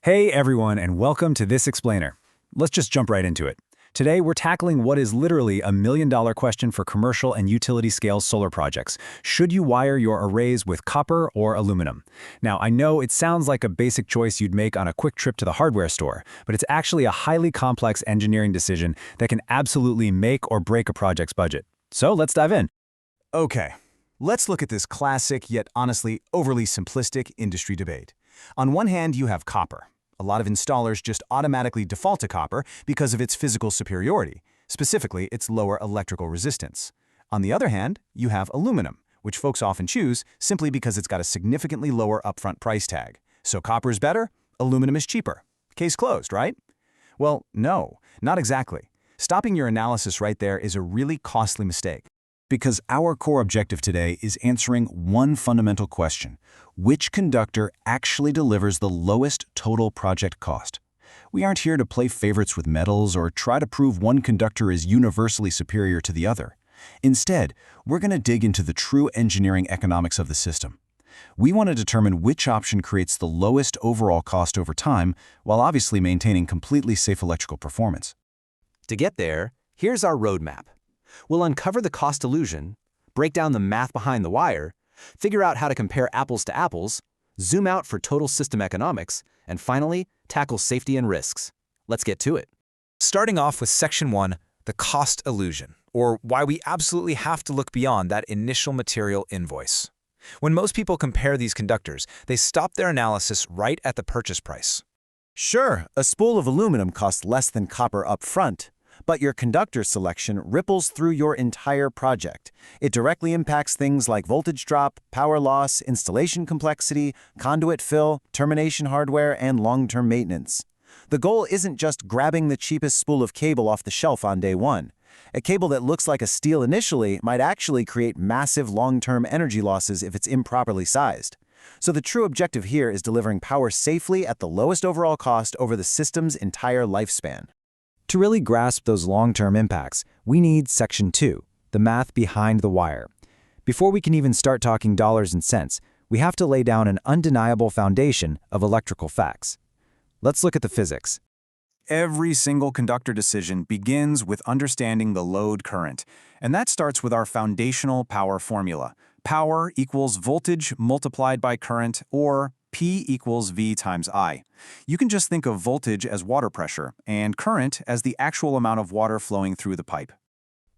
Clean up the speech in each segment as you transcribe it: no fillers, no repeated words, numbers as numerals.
Hey everyone, and welcome to This Explainer. Let's just jump right into it. Today, we're tackling what is literally a million-dollar question for commercial and utility-scale solar projects. Should you wire your arrays with copper or aluminum? Now, I know it sounds like a basic choice you'd make on a quick trip to the hardware store, but it's actually a highly complex engineering decision that can absolutely make or break a project's budget. So let's dive in. Okay, let's look at this classic yet honestly overly simplistic industry debate. On one hand, you have copper. A lot of installers just automatically default to copper because of its physical superiority, specifically its lower electrical resistance. On the other hand, you have aluminum, which folks often choose simply because it's got a significantly lower upfront price tag. So copper is better, aluminum is cheaper. Case closed, right? Well, no, not exactly. Stopping your analysis right there is a really costly mistake. Because our core objective today is answering one fundamental question: which conductor actually delivers the lowest total project cost? We aren't here to play favorites with metals or try to prove one conductor is universally superior to the other. Instead, we're going to dig into the true engineering economics of the system. We want to determine which option creates the lowest overall cost over time, while obviously maintaining completely safe electrical performance. To get there, here's our roadmap. We'll uncover the cost illusion, break down the math behind the wire, figure out how to compare apples to apples, zoom out for total system economics, and finally, tackle safety and risks. Let's get to it. Starting off with Section 1, the cost illusion, or why we absolutely have to look beyond that initial material invoice. When most people compare these conductors, they stop their analysis right at the purchase price. Sure, a spool of aluminum costs less than copper up front, but your conductor selection ripples through your entire project. It directly impacts things like voltage drop, power loss, installation complexity, conduit fill, termination hardware, and long-term maintenance. The goal isn't just grabbing the cheapest spool of cable off the shelf on day one. A cable that looks like a steel initially might actually create massive long-term energy losses if it's improperly sized. So the true objective here is delivering power safely at the lowest overall cost over the system's entire lifespan. To really grasp those long-term impacts, we need Section 2, the math behind the wire. Before we can even start talking dollars and cents, we have to lay down an undeniable foundation of electrical facts. Let's look at the physics. Every single conductor decision begins with understanding the load current, and that starts with our foundational power formula. Power equals voltage multiplied by current, or P equals V times I. You can just think of voltage as water pressure and current as the actual amount of water flowing through the pipe.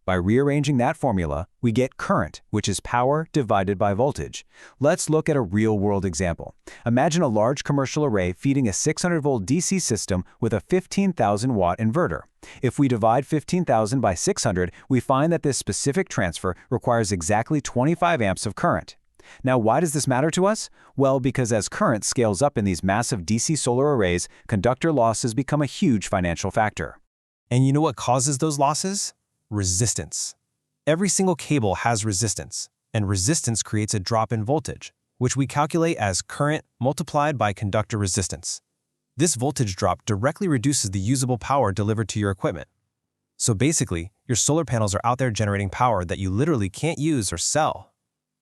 By rearranging that formula, we get current, which is power divided by voltage. Let's look at a real-world example. Imagine a large commercial array feeding a 600-volt DC system with a 15,000-watt inverter. If we divide 15,000 by 600, we find that this specific transfer requires exactly 25 amps of current. Now, why does this matter to us? Well, because as current scales up in these massive DC solar arrays, conductor losses become a huge financial factor. And you know what causes those losses? Resistance. Every single cable has resistance, and resistance creates a drop in voltage, which we calculate as current multiplied by conductor resistance. This voltage drop directly reduces the usable power delivered to your equipment. So basically, your solar panels are out there generating power that you literally can't use or sell.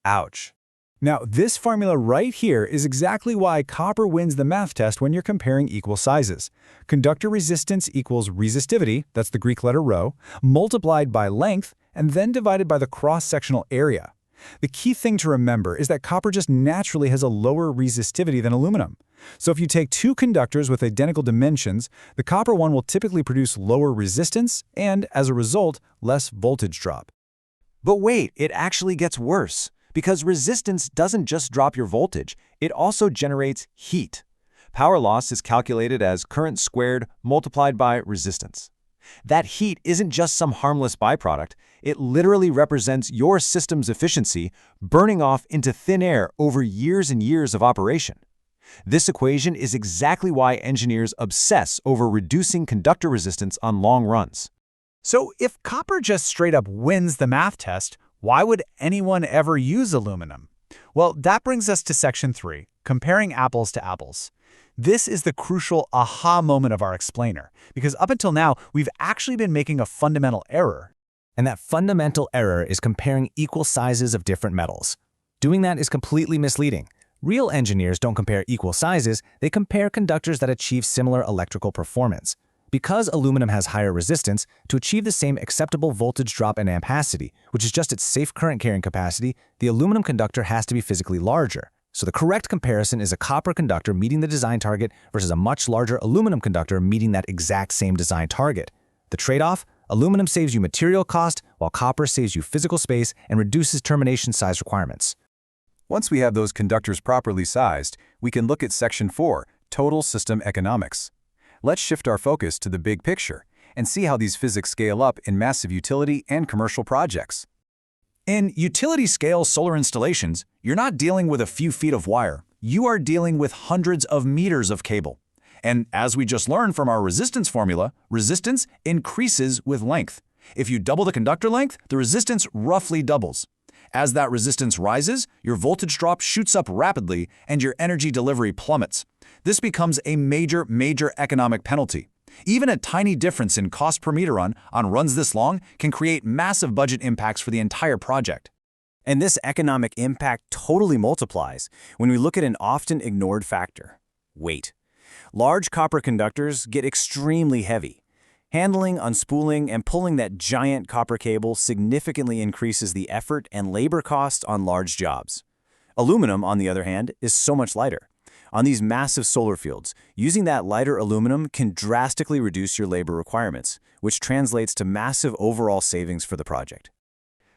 Ouch. Now, this formula right here is exactly why copper wins the math test when you're comparing equal sizes. Conductor resistance equals resistivity, that's the Greek letter rho, multiplied by length, and then divided by the cross-sectional area. The key thing to remember is that copper just naturally has a lower resistivity than aluminum. So if you take two conductors with identical dimensions, the copper one will typically produce lower resistance and, as a result, less voltage drop. But wait, it actually gets worse. Because resistance doesn't just drop your voltage, it also generates heat. Power loss is calculated as current squared multiplied by resistance. That heat isn't just some harmless byproduct, it literally represents your system's efficiency burning off into thin air over years and years of operation. This equation is exactly why engineers obsess over reducing conductor resistance on long runs. So if copper just straight up wins the math test, why would anyone ever use aluminum? Well, that brings us to Section 3, comparing apples to apples. This is the crucial aha moment of our explainer, because up until now, we've actually been making a fundamental error. And that fundamental error is comparing equal sizes of different metals. Doing that is completely misleading. Real engineers don't compare equal sizes, they compare conductors that achieve similar electrical performance. Because aluminum has higher resistance, to achieve the same acceptable voltage drop and ampacity, which is just its safe current carrying capacity, the aluminum conductor has to be physically larger. So the correct comparison is a copper conductor meeting the design target versus a much larger aluminum conductor meeting that exact same design target. The trade-off? Aluminum saves you material cost, while copper saves you physical space and reduces termination size requirements. Once we have those conductors properly sized, we can look at Section 4, Total System Economics. Let's shift our focus to the big picture and see how these physics scale up in massive utility and commercial projects. In utility-scale solar installations, you're not dealing with a few feet of wire. You are dealing with hundreds of meters of cable. And as we just learned from our resistance formula, resistance increases with length. If you double the conductor length, the resistance roughly doubles. As that resistance rises, your voltage drop shoots up rapidly and your energy delivery plummets. This becomes a major economic penalty. Even a tiny difference in cost per meter run on runs this long can create massive budget impacts for the entire project. And this economic impact totally multiplies when we look at an often ignored factor: weight. Large copper conductors get extremely heavy. Handling, unspooling, and pulling that giant copper cable significantly increases the effort and labor cost on large jobs. Aluminum, on the other hand, is so much lighter. On these massive solar fields, using that lighter aluminum can drastically reduce your labor requirements, which translates to massive overall savings for the project.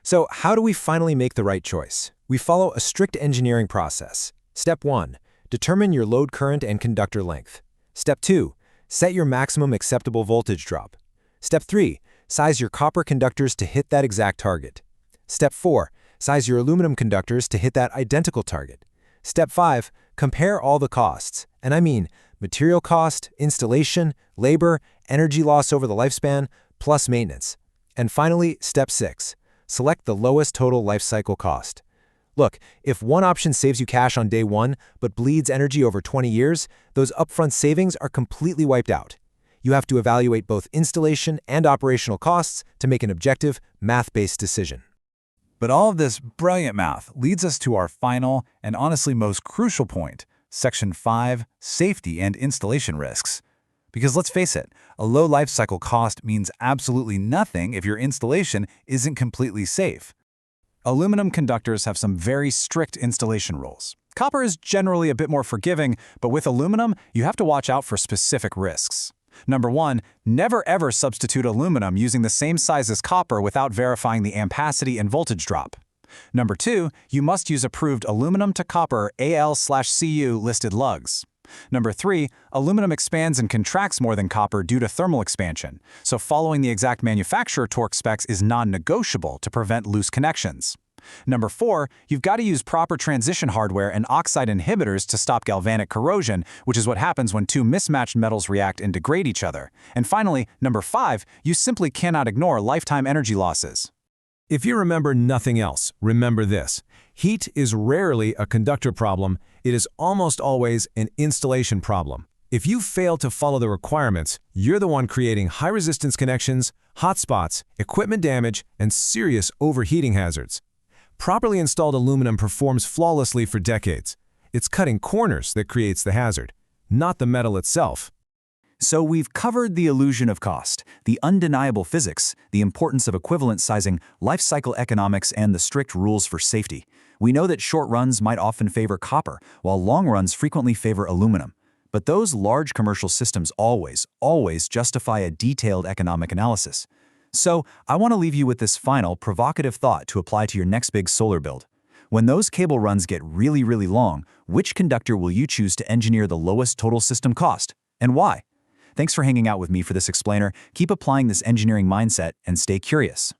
So how do we finally make the right choice? We follow a strict engineering process. Step 1. Determine your load current and conductor length. Step 2. Set your maximum acceptable voltage drop. Step 3. Size your copper conductors to hit that exact target. Step 4. Size your aluminum conductors to hit that identical target. Step 5. Compare all the costs, and I mean material cost, installation, labor, energy loss over the lifespan, plus maintenance. And finally, Step 6. Select the lowest total lifecycle cost. Look, if one option saves you cash on day one but bleeds energy over 20 years, those upfront savings are completely wiped out. You have to evaluate both installation and operational costs to make an objective, math-based decision. But all of this brilliant math leads us to our final and honestly most crucial point, Section 5, Safety and Installation Risks. Because let's face it, a low life cycle cost means absolutely nothing if your installation isn't completely safe. Aluminum conductors have some very strict installation rules. Copper is generally a bit more forgiving, but with aluminum, you have to watch out for specific risks. Number 1, never ever substitute aluminum using the same size as copper without verifying the ampacity and voltage drop. Number 2, you must use approved aluminum to copper AL/CU listed lugs. Number 3, aluminum expands and contracts more than copper due to thermal expansion, so following the exact manufacturer torque specs is non-negotiable to prevent loose connections. Number 4, you've got to use proper transition hardware and oxide inhibitors to stop galvanic corrosion, which is what happens when two mismatched metals react and degrade each other. And finally, number 5, you simply cannot ignore lifetime energy losses. If you remember nothing else, remember this. Heat is rarely a conductor problem, it is almost always an installation problem. If you fail to follow the requirements, you're the one creating high-resistance connections, hot spots, equipment damage, and serious overheating hazards. Properly installed aluminum performs flawlessly for decades. It's cutting corners that creates the hazard, not the metal itself. So we've covered the illusion of cost, the undeniable physics, the importance of equivalent sizing, life cycle economics, and the strict rules for safety. We know that short runs might often favor copper, while long runs frequently favor aluminum. But those large commercial systems always justify a detailed economic analysis. So I want to leave you with this final, provocative thought to apply to your next big solar build. When those cable runs get really long, which conductor will you choose to engineer the lowest total system cost, and why? Thanks for hanging out with me for this explainer. Keep applying this engineering mindset and stay curious.